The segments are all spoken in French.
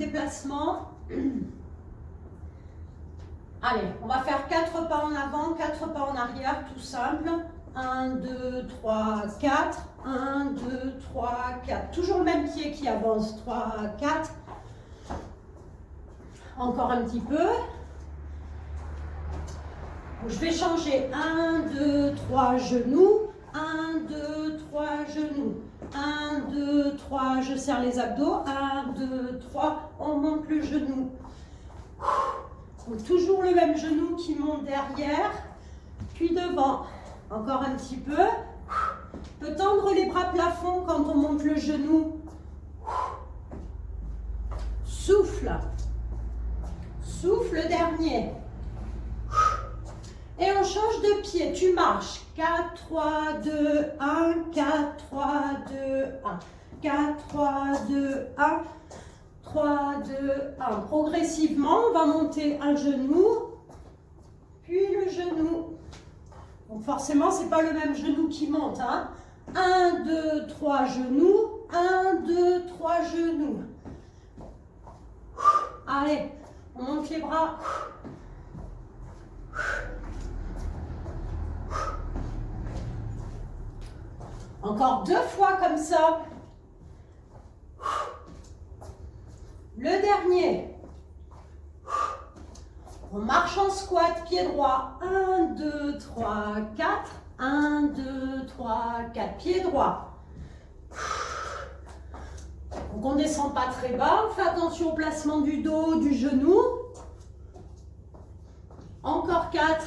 déplacement. Allez, on va faire 4 pas en avant, 4 pas en arrière, tout simple. 1, 2, 3, 4. 1, 2, 3, 4. Toujours le même pied qui avance. 3, 4. Encore un petit peu. Je vais changer. 1, 2, 3, genoux. 1, 2, 3, genoux. 1, 2, 3, je serre les abdos. 1, 2, 3, on monte le genou. Donc, toujours le même genou qui monte derrière, puis devant. Encore un petit peu. On peut tendre les bras plafond quand on monte le genou. Souffle. Souffle dernier. Et on change de pied. Tu marches. 4, 3, 2, 1. 4, 3, 2, 1. 4, 3, 2, 1. 3, 2, 1. Progressivement, on va monter un genou, puis le genou. Donc forcément, ce n'est pas le même genou qui monte. Hein. 1, 2, 3 genoux. 1, 2, 3 genoux. Allez, on monte les bras. Encore 2 fois comme ça. Le dernier. On marche en squat, pied droit. 1, 2, 3, 4. 1, 2, 3, 4. Pied droit. Donc on ne descend pas très bas. On fait attention au placement du dos, du genou. Encore 4.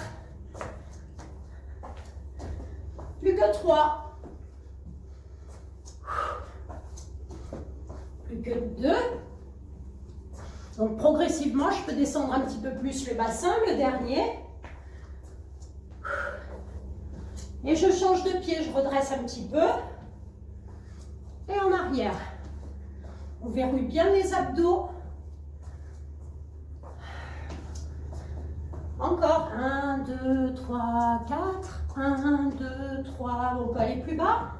Plus que 3. Plus que 2. Donc progressivement, je peux descendre un petit peu plus le bassin, le dernier. Et je change de pied, je redresse un petit peu. Et en arrière. On verrouille bien les abdos. Encore. 1, 2, 3, 4. 1, 2, 3. On peut aller plus bas.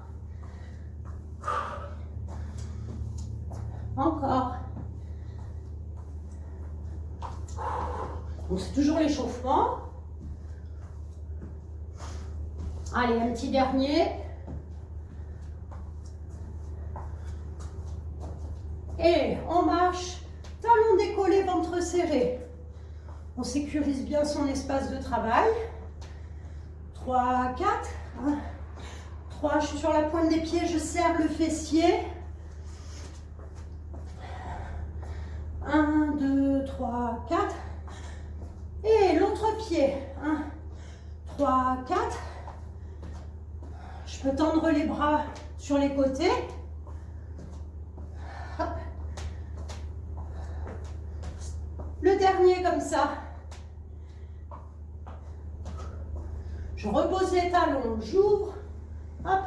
Encore. Donc c'est toujours l'échauffement. Allez, un petit dernier. Et on marche, talons décollés, ventre serré. On sécurise bien son espace de travail. 3, 4. 3, je suis sur la pointe des pieds, je serre le fessier. 1, 2, 3, 4. Et l'autre pied. 1, 3, 4. Je peux tendre les bras sur les côtés. Hop. Le dernier comme ça. Je repose les talons, j'ouvre. Hop.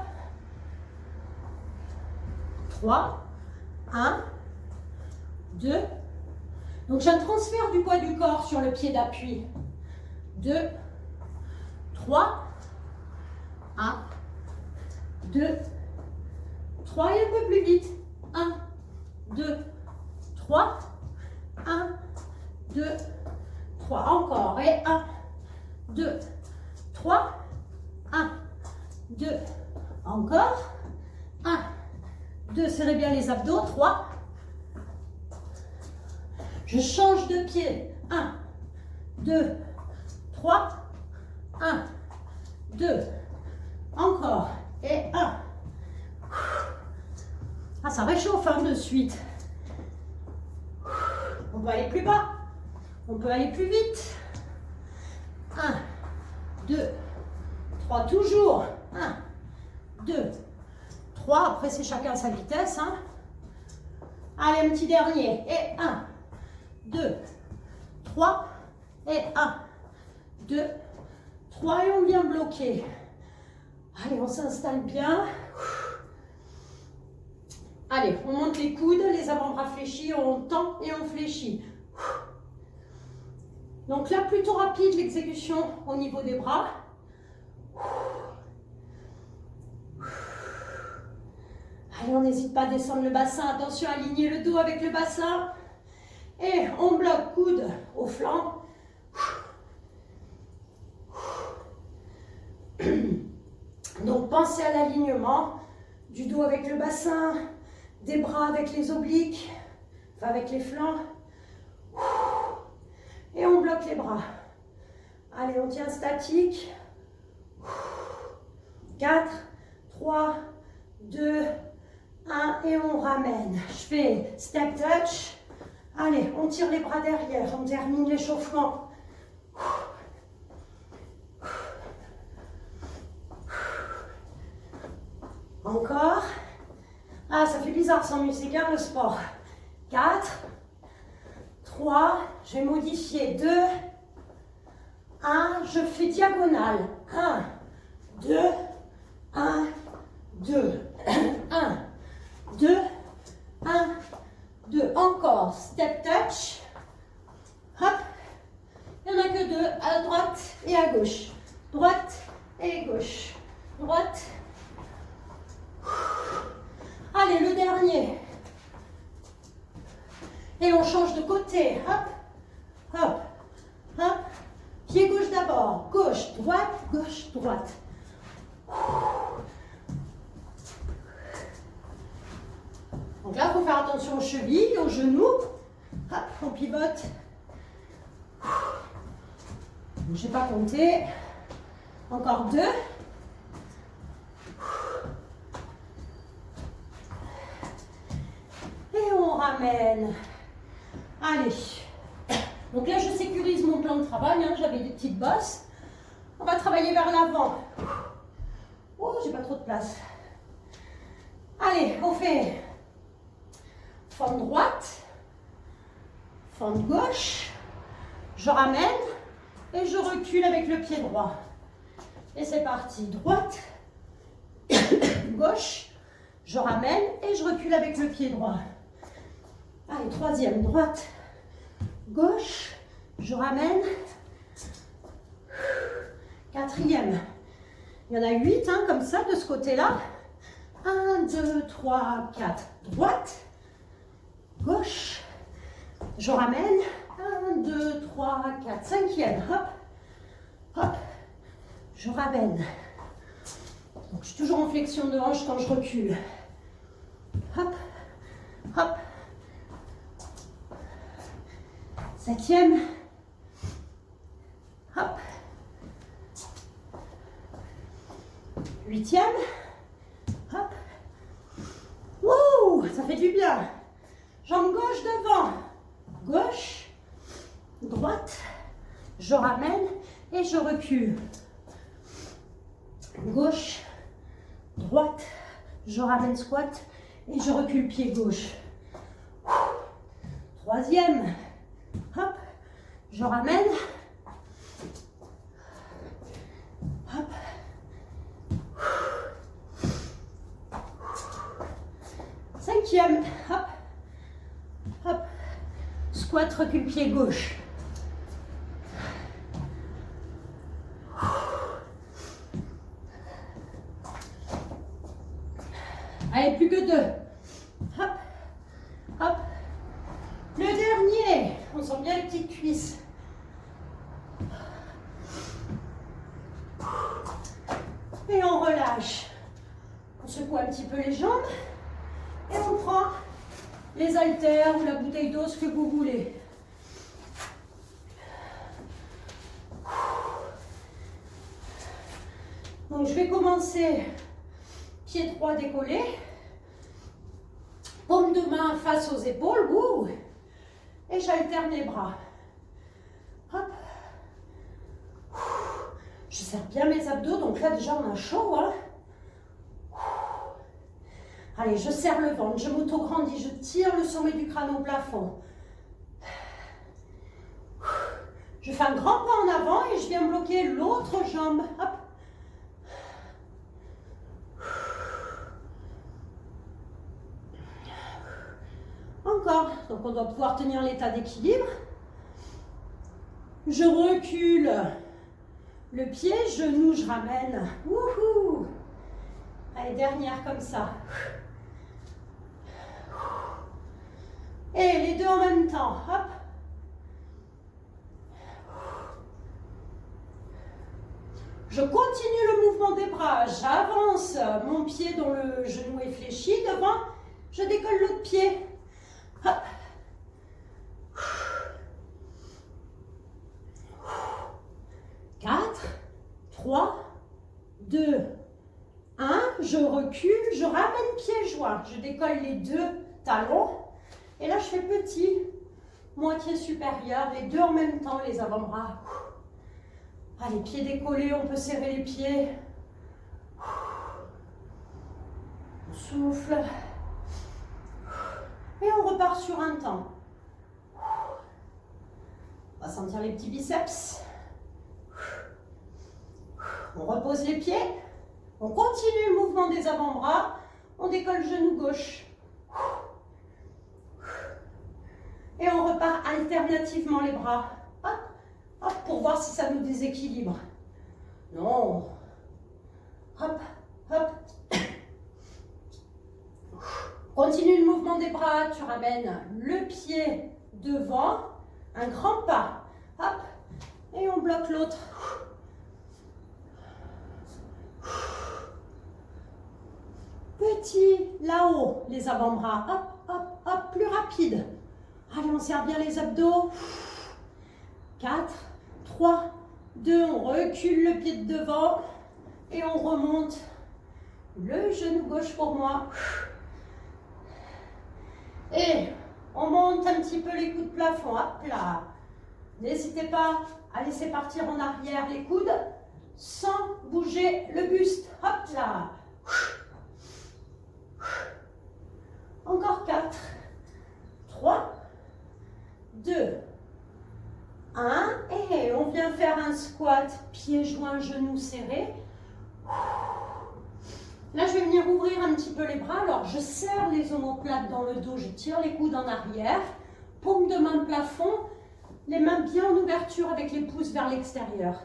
3, 1, 2. Donc j'ai un transfert du poids du corps sur le pied d'appui. 2, 3, 1, 2, 3 et un peu plus vite. 1, 2, 3, 1, 2, 3. Encore. Et 1, 2, 3, 1, 2. Encore. 1, 2. Serrez bien les abdos. 3. Je change de pied. 1, 2, 3, 1, 2. Encore. Et 1. Ah, ça réchauffe hein, de suite. On peut aller plus bas. On peut aller plus vite. 1, 2, 3. Toujours. 1, 2, 3. Après, c'est chacun sa vitesse. Hein. Allez, un petit dernier. Et 1, 2, 3. Et 1, 2, 3. Et on vient bloquer. Allez, on s'installe bien. Allez, on monte les coudes, les avant-bras fléchis, on tend et on fléchit. Donc là, plutôt rapide l'exécution au niveau des bras. Allez, on n'hésite pas à descendre le bassin. Attention à aligner le dos avec le bassin. Et on bloque coude au flanc. Donc pensez à l'alignement du dos avec le bassin, des bras avec les obliques, enfin avec les flancs. Et on bloque les bras. Allez, on tient statique. 4, 3, 2, 1 et on ramène. Je fais step touch. Allez, on tire les bras derrière, on termine l'échauffement. Encore. Ah, ça fait bizarre sans musique, hein, le sport. 4, 3, je vais modifier. 2, 1, je fais diagonale. 1, 2, 1, 2, 1, 2, 1, 2. Encore. Step touch. Hop. Il n'y en a que 2, à droite et à gauche. Droite et gauche. Droite. Allez, le dernier. Et on change de côté. Hop, hop, hop. Pied gauche d'abord. Gauche, droite, gauche, droite. Donc là, il faut faire attention aux chevilles, aux genoux. Hop, on pivote. Je n'ai pas compté. Encore 2. Et on ramène. Allez. Donc là, je sécurise mon plan de travail. Hein. J'avais des petites bosses. On va travailler vers l'avant. Oh, j'ai pas trop de place. Allez, on fait fente droite, fente gauche. Je ramène et je recule avec le pied droit. Et c'est parti. Droite, gauche. Je ramène et je recule avec le pied droit. Allez, troisième, droite, gauche, je ramène. Quatrième, il y en a 8, hein, comme ça, de ce côté-là. 1, 2, 3, 4, droite, gauche, je ramène. 1, 2, 3, 4, cinquième, hop, hop, je ramène. Donc, je suis toujours en flexion de hanche quand je recule. Hop, hop. Septième. Hop. Huitième. Hop. Wouh, ça fait du bien. Jambe gauche devant. Gauche. Droite. Je ramène et je recule. Gauche. Droite. Je ramène squat et je recule pied gauche. Troisième. Hop, je ramène. Hop. Cinquième. Hop. Hop. Squat, recule pied gauche. Allez, plus que 2. Hop. Hop. Le dernier. On sent bien les petites cuisses. Et on relâche. On secoue un petit peu les jambes. Et on prend les haltères ou la bouteille d'eau, ce que vous voulez. Donc je vais commencer pied droit décollé. Paume de main face aux épaules. Ouh. Et j'alterne les bras. Hop. Je serre bien mes abdos, donc là déjà on a chaud. Hein. Allez, je serre le ventre, je m'auto-grandis, je tire le sommet du crâne au plafond. Je fais un grand pas en avant et je viens bloquer l'autre jambe. Hop. Encore, donc on doit pouvoir tenir l'état d'équilibre. Je recule le pied, genou, je ramène. Wouhou! Allez, dernière comme ça. Et les deux en même temps. Hop. Je continue le mouvement des bras. J'avance mon pied dont le genou est fléchi devant. Je décolle l'autre pied. Hop. 4, 3, 2, 1. Je recule, je ramène pieds joints. Je décolle les deux talons. Et là, je fais petit, moitié supérieure, les deux en même temps, les avant-bras. Ah, les pieds décollés, on peut serrer les pieds. On souffle. Et on repart sur un temps. On va sentir les petits biceps. On repose les pieds. On continue le mouvement des avant-bras. On décolle le genou gauche. Et on repart alternativement les bras. Hop, hop, pour voir si ça nous déséquilibre. Non. Hop, hop. Continue le mouvement des bras. Tu ramènes le pied devant. Un grand pas. Hop. Et on bloque l'autre. Petit, là-haut, les avant-bras. Hop, hop, hop, plus rapide. Allez, on serre bien les abdos. 4, 3, 2, on recule le pied de devant. Et on remonte le genou gauche pour moi. Et on monte un petit peu les coudes plafond. Hop là. N'hésitez pas à laisser partir en arrière les coudes sans bouger le buste. Hop là. Encore 4, 3, 2, 1. Et on vient faire un squat, pieds joints, genoux serrés. Là, je vais venir ouvrir un petit peu les bras. Alors, je serre les omoplates dans le dos, je tire les coudes en arrière. Paume de main plafond, les mains bien en ouverture avec les pouces vers l'extérieur.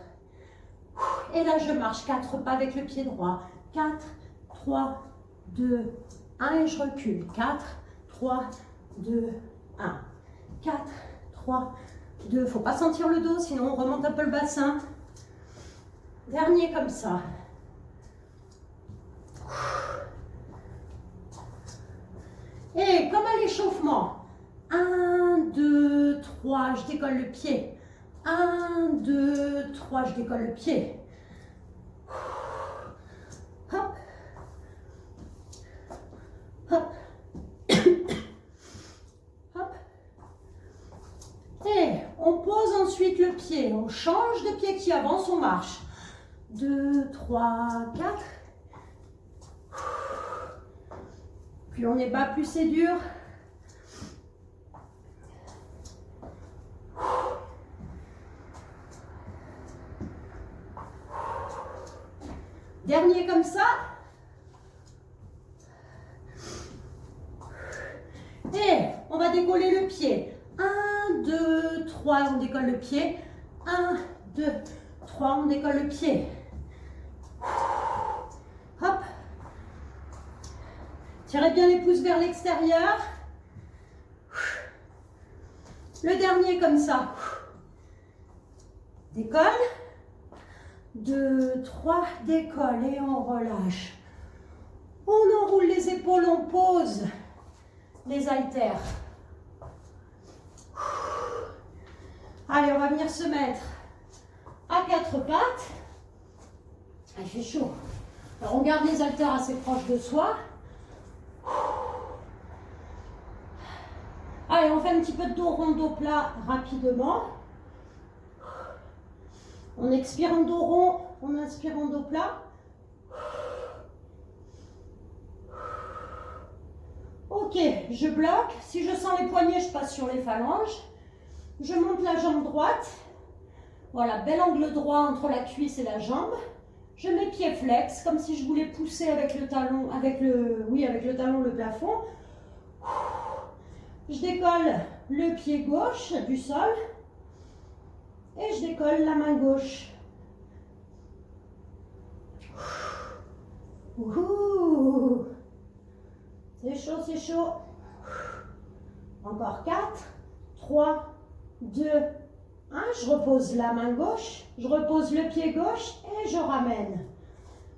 Et là, je marche 4 pas avec le pied droit. 4, 3, 2, 1 et je recule. 4, 3, 2, 1. 4, 3, 2. Il ne faut pas sentir le dos, sinon on remonte un peu le bassin. Dernier comme ça. Et comme à l'échauffement. 1, 2, 3, je décolle le pied. 1, 2, 3, je décolle le pied. Hop. Hop. Hop. Et on pose ensuite le pied. On change de pied qui avance, on marche. 2, 3, 4. Plus on est bas, plus c'est dur. Dernier comme ça. Et on va décoller le pied. 1, 2, 3, on décolle le pied. 1, 2, 3, on décolle le pied. Hop. Tirez bien les pouces vers l'extérieur. Le dernier comme ça. Décolle. 2, 3, décolle et on relâche. On enroule les épaules, on pose les haltères. Allez, on va venir se mettre à 4 pattes. Ah, il fait chaud. Alors, on garde les haltères assez proches de soi. Allez, on fait un petit peu de dos rond, dos plat rapidement. On expire en dos rond, on inspire en dos plat. Ok, je bloque. Si je sens les poignets, je passe sur les phalanges. Je monte la jambe droite. Voilà, bel angle droit entre la cuisse et la jambe. Je mets pied flex, comme si je voulais pousser avec le talon, avec le talon le plafond. Je décolle le pied gauche du sol. Et je décolle la main gauche. Ouhou. C'est chaud, c'est chaud. Encore 4, 3, 2, 1. Je repose la main gauche, je repose le pied gauche et je ramène.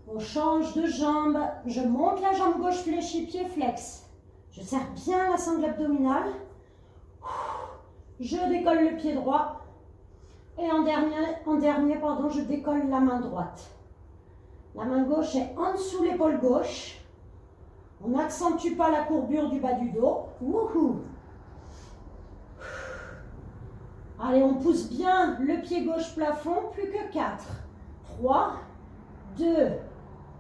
On change de jambe, je monte la jambe gauche fléchie, pied flex. Je serre bien la sangle abdominale. Je décolle le pied droit. Et en dernier, je décolle la main droite. La main gauche est en dessous l'épaule gauche. On n'accentue pas la courbure du bas du dos. Wouhou! Allez, on pousse bien le pied gauche plafond, plus que 4. 3, 2,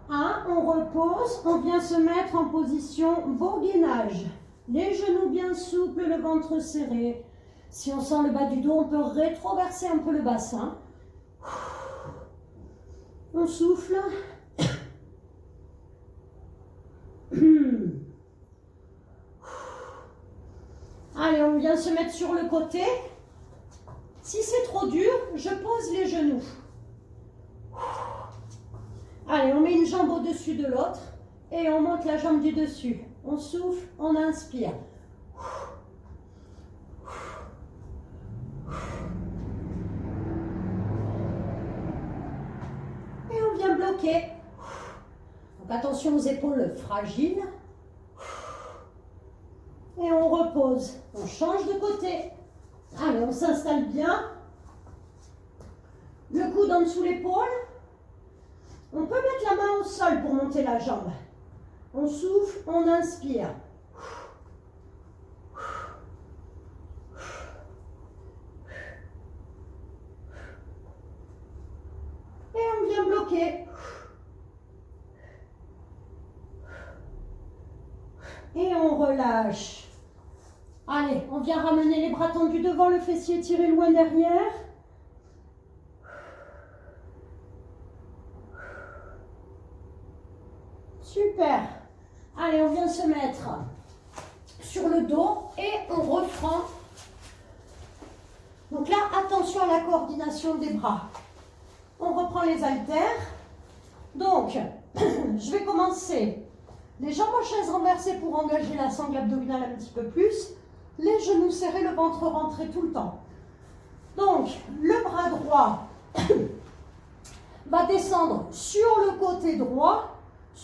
1. On repose, on vient se mettre en position beau gainage. Les genoux bien souples, le ventre serré. Si on sent le bas du dos, on peut rétroverser un peu le bassin. On souffle. Allez, on vient se mettre sur le côté. Si c'est trop dur, je pose les genoux. Allez, on met une jambe au-dessus de l'autre et on monte la jambe du dessus. On souffle, on inspire. Et on vient bloquer. Donc attention aux épaules fragiles. Et on repose. On change de côté. Allez, on s'installe bien. Le coude en dessous l'épaule. On peut mettre la main au sol pour monter la jambe. On souffle, on inspire. Et on vient bloquer. Et on relâche. Allez, on vient ramener les bras tendus devant le fessier, tirer loin derrière. Super. Allez, on vient se mettre sur le dos et on reprend. Donc là, attention à la coordination des bras. On reprend les haltères. Donc, je vais commencer. Les jambes en chaise renversée pour engager la sangle abdominale un petit peu plus. Les genoux serrés, le ventre rentré tout le temps. Donc, le bras droit va descendre sur le côté droit,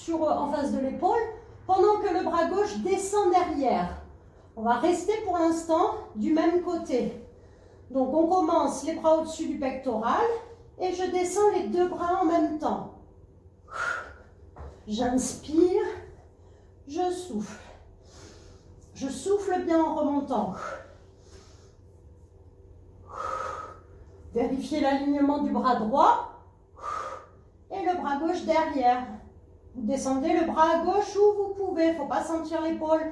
en face de l'épaule, pendant que le bras gauche descend derrière. On va rester pour l'instant du même côté. Donc, on commence les bras au-dessus du pectoral et je descends les deux bras en même temps. J'inspire, je souffle. Je souffle bien en remontant. Vérifiez l'alignement du bras droit et le bras gauche derrière. Vous descendez le bras à gauche où vous pouvez, il ne faut pas sentir l'épaule.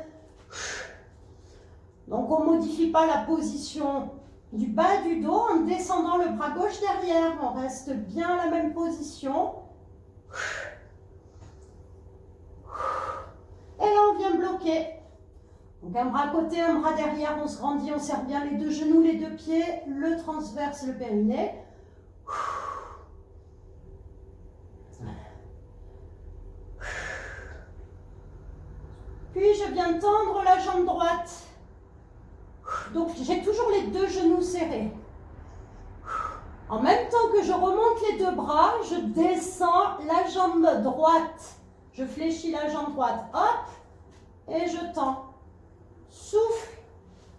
Donc on ne modifie pas la position du bas du dos en descendant le bras gauche derrière. On reste bien à la même position. Et là on vient bloquer. Donc un bras à côté, un bras derrière, on se rendit, on serre bien les deux genoux, les deux pieds, le transverse, le périnée. Puis je viens tendre la jambe droite. Donc j'ai toujours les deux genoux serrés. En même temps que je remonte les deux bras, je descends la jambe droite. Je fléchis la jambe droite, hop, et je tends. Souffle,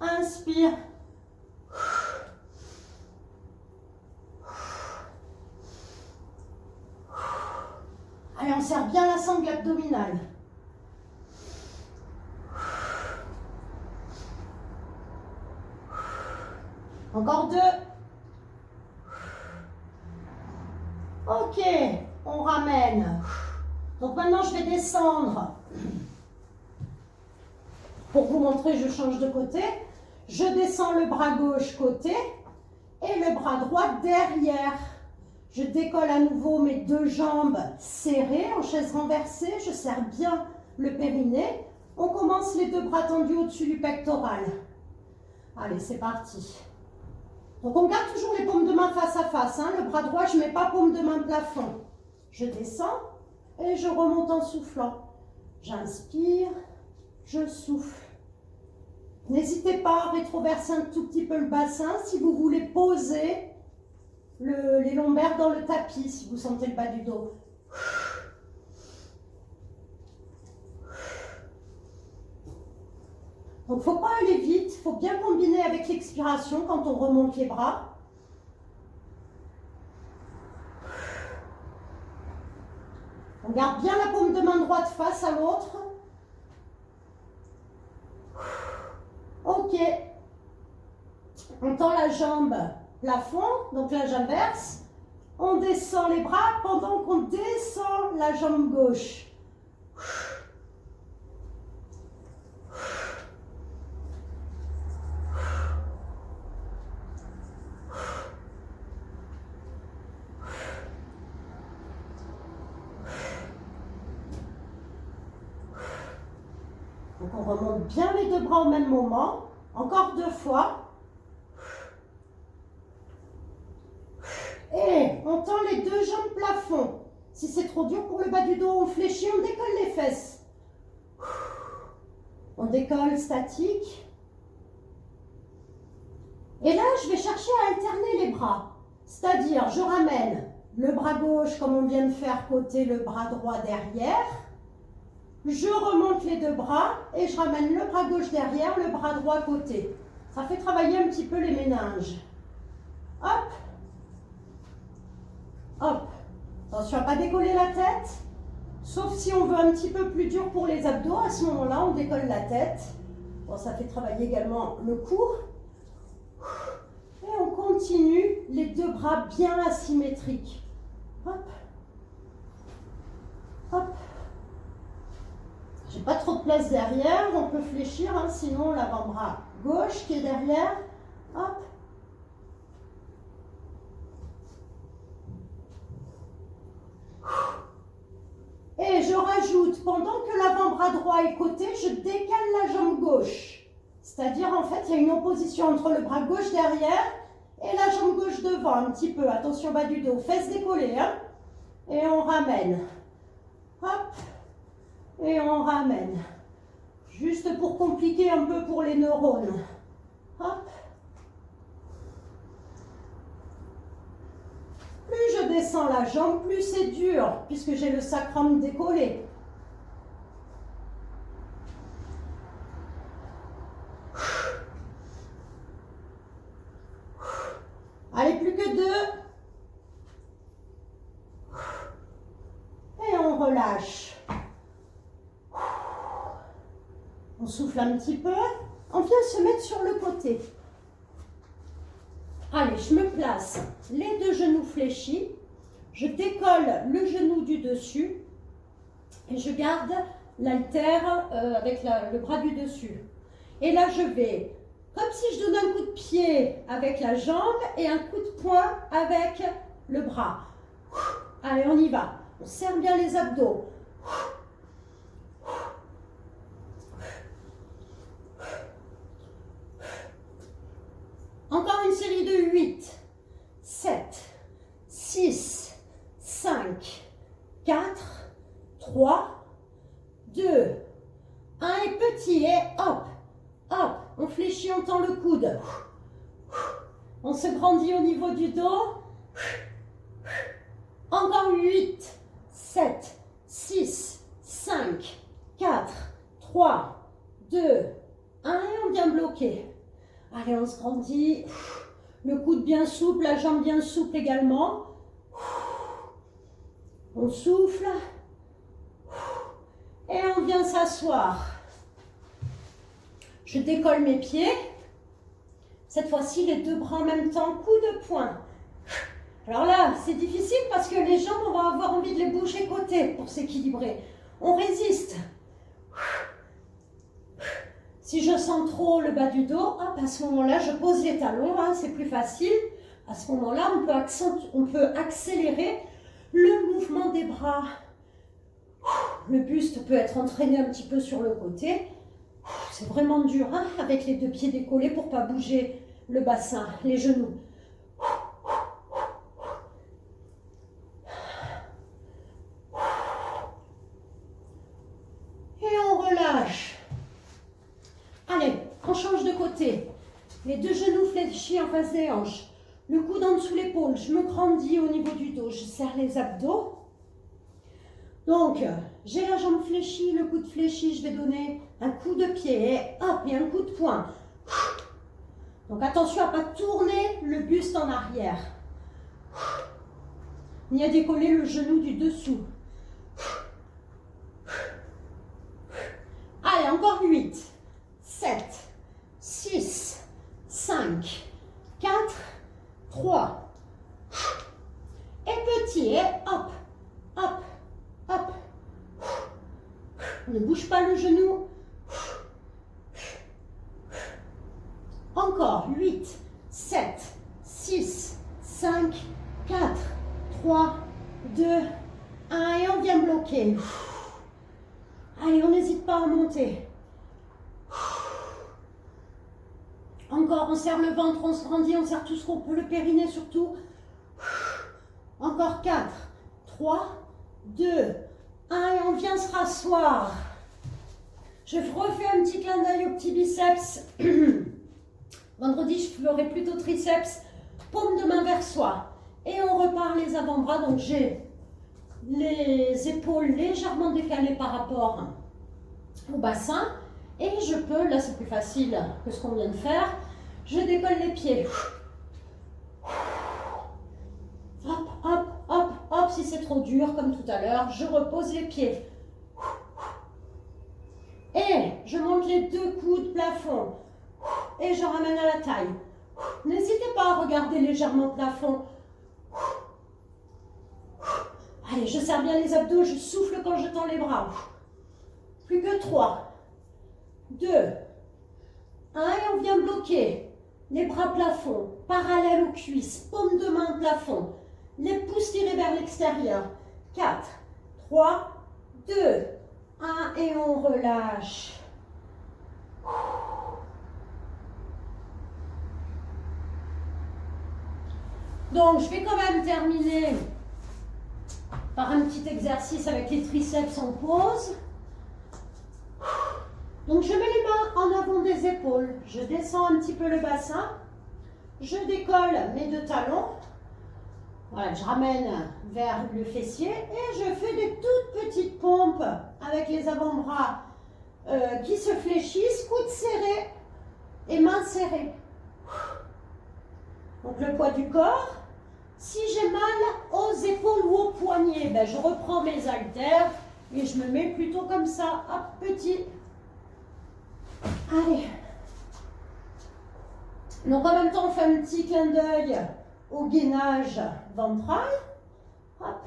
inspire. Allez, on serre bien la sangle abdominale. Encore 2. Ok, on ramène. Donc maintenant, je vais descendre. Pour vous montrer, je change de côté. Je descends le bras gauche côté et le bras droit derrière. Je décolle à nouveau mes deux jambes serrées en chaise renversée. Je serre bien le périnée. On commence les deux bras tendus au-dessus du pectoral. Allez, c'est parti. Donc on garde toujours les paumes de main face à face. Le bras droit, je ne mets pas paume de main plafond. Je descends et je remonte en soufflant. J'inspire, je souffle. N'hésitez pas à rétroverser un tout petit peu le bassin si vous voulez poser les lombaires dans le tapis, si vous sentez le bas du dos. Donc, il ne faut pas aller vite, il faut bien combiner avec l'expiration quand on remonte les bras. On garde bien la paume de main droite face à l'autre. Ok. On tend la jambe plafond, donc là j'inverse. On descend les bras pendant qu'on descend la jambe gauche. Donc on remonte bien les deux bras au même moment. Encore 2 fois. Et on tend les 2 jambes plafond. Si c'est trop dur pour le bas du dos, on fléchit, on décolle les fesses. On décolle statique. Et là, je vais chercher à alterner les bras. C'est-à-dire, je ramène le bras gauche comme on vient de faire côté le bras droit derrière. Je remonte les 2 bras et je ramène le bras gauche derrière, le bras droit côté. Ça fait travailler un petit peu les méninges. Hop. Hop. Attention à ne pas décoller la tête. Sauf si on veut un petit peu plus dur pour les abdos. À ce moment-là, on décolle la tête. Bon, ça fait travailler également le cou. Et on continue les 2 bras bien asymétriques. Hop. Hop. J'ai pas trop de place derrière, on peut fléchir, hein, sinon l'avant-bras gauche qui est derrière. Hop. Et je rajoute, pendant que l'avant-bras droit est coté, je décale la jambe gauche. C'est-à-dire, en fait, il y a une opposition entre le bras gauche derrière et la jambe gauche devant, un petit peu. Attention, bas du dos, fesses décollées. Hein, et on ramène. Hop. Et on ramène. Juste pour compliquer un peu pour les neurones. Hop. Plus je descends la jambe, plus c'est dur, puisque j'ai le sacrum décollé. Allez, plus que 2. Et on relâche. On souffle un petit peu. On vient se mettre sur le côté. Allez, je me place. Les 2 genoux fléchis. Je décolle le genou du dessus. Et je garde l'haltère avec le bras du dessus. Et là, je vais, comme si je donnais un coup de pied avec la jambe et un coup de poing avec le bras. Allez, on y va. On serre bien les abdos. Encore une série de 8, 7, 6, 5, 4, 3, 2, 1 et petit et hop, hop, on fléchit, on tend le coude. On se grandit au niveau du dos. Encore 8, 7, 6, 5, 4, 3, 2, 1 et on vient bloquer. Allez, on se grandit. Le coude bien souple, la jambe bien souple également. On souffle. Et on vient s'asseoir. Je décolle mes pieds. Cette fois-ci, les 2 bras en même temps, coup de poing. Alors là, c'est difficile parce que les jambes, on va avoir envie de les bouger côté pour s'équilibrer. On résiste. Si je sens trop le bas du dos, hop, à ce moment-là, je pose les talons, hein, c'est plus facile. À ce moment-là, on peut accélérer le mouvement des bras. Le buste peut être entraîné un petit peu sur le côté. C'est vraiment dur, hein, avec les 2 pieds décollés pour ne pas bouger le bassin, les genoux. Et on relâche. Allez, on change Les deux genoux fléchis en face des hanches. Le coude en dessous l'épaule. Je me grandis au niveau du dos. Je serre les abdos. Donc, j'ai la jambe fléchie, le coude fléchi. Je vais donner un coup de pied. Et hop, et un coup de poing. Donc, attention à ne pas tourner le buste en arrière. Ni à décoller le genou du dessous. Allez, encore 8, 7, 6, 5, 4, 3. Et petit, et hop, hop, hop. Ne bouge pas le genou. Encore 8, 7, 6, 5, 4, 3, 2, 1. Et on vient bloquer. Allez, on n'hésite pas à monter. Encore, on serre le ventre, on se grandit, on serre tout ce qu'on peut, le périnée surtout. Encore 4, 3, 2, 1 et on vient se rasseoir. Je refais un petit clin d'œil au petit biceps. Vendredi, je ferai plutôt triceps. Paume de main vers soi. Et on repart les avant-bras. Donc, j'ai les épaules légèrement décalées par rapport au bassin. Et je peux, là c'est plus facile que ce qu'on vient de faire, je décolle les pieds. Hop, hop, hop, hop, si c'est trop dur comme tout à l'heure, je repose les pieds. Et je monte les deux coudes plafond. Et je ramène à la taille. N'hésitez pas à regarder légèrement le plafond. Allez, je serre bien les abdos, je souffle quand je tends les bras. Plus que 3, 2, 1 et on vient bloquer. Les bras plafond, parallèles aux cuisses, paume de main plafond. Les pouces tirés vers l'extérieur. 4, 3, 2, 1 et on relâche. Donc, je vais quand même terminer par un petit exercice avec les triceps en pause. Donc, je mets les mains en avant des épaules. Je descends un petit peu le bassin. Je décolle mes deux talons. Voilà, je ramène vers le fessier et je fais des toutes petites pompes avec les avant-bras qui se fléchissent, coudes serrés et mains serrées. Donc, le poids du corps. Si j'ai mal aux épaules ou aux poignets, ben, je reprends mes haltères et je me mets plutôt comme ça, hop, petit. Allez. Donc, en même temps, on fait un petit clin d'œil au gainage ventral. Hop.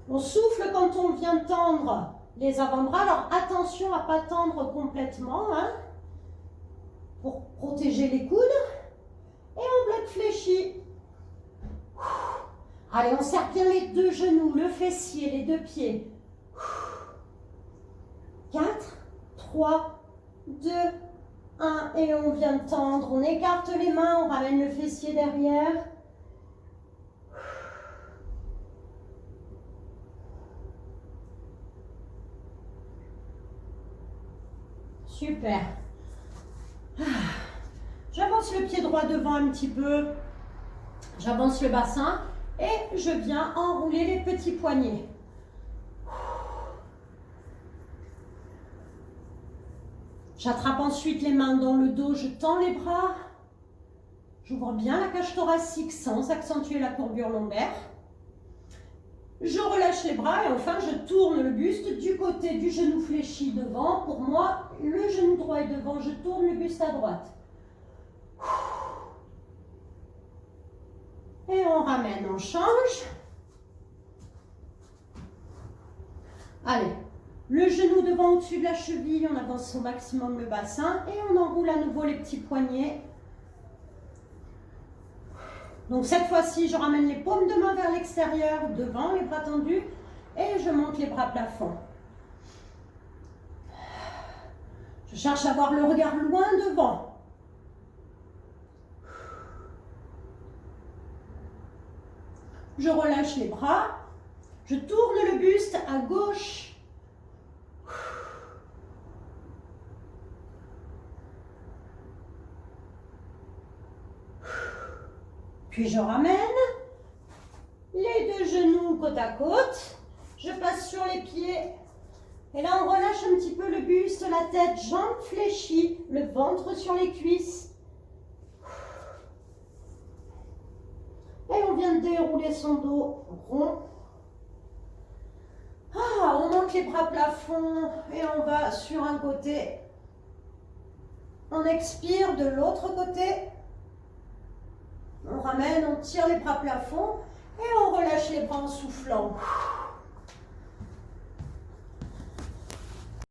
On souffle quand on vient tendre les avant-bras. Alors, attention à ne pas tendre complètement, hein, pour protéger les coudes. Et on bloque fléchi. Allez, on serre bien les deux genoux, le fessier, les deux pieds. 4, 3, 2, 1 et on vient tendre. On écarte les mains, on ramène le fessier derrière. Super. J'avance le pied droit devant un petit peu. J'avance le bassin et je viens enrouler les petits poignets. J'attrape ensuite les mains dans le dos, je tends les bras. J'ouvre bien la cage thoracique sans accentuer la courbure lombaire. Je relâche les bras et enfin je tourne le buste du côté du genou fléchi devant. Pour moi, le genou droit est devant, je tourne le buste à droite. Et on ramène, on change. Allez, le genou devant au-dessus de la cheville, on avance au maximum le bassin et on enroule à nouveau les petits poignets. Donc cette fois-ci, je ramène les paumes de main vers l'extérieur, devant, les bras tendus, et je monte les bras plafond. Je cherche à avoir le regard loin devant. Je relâche les bras, je tourne le buste à gauche. Puis je ramène les deux genoux côte à côte. Je passe sur les pieds. Et là, on relâche un petit peu le buste, la tête, jambes fléchies, le ventre sur les cuisses. Et on vient de dérouler son dos rond. Ah, on monte les bras plafond et on va sur un côté. On expire de l'autre côté. On ramène, on tire les bras plafond et on relâche les bras en soufflant.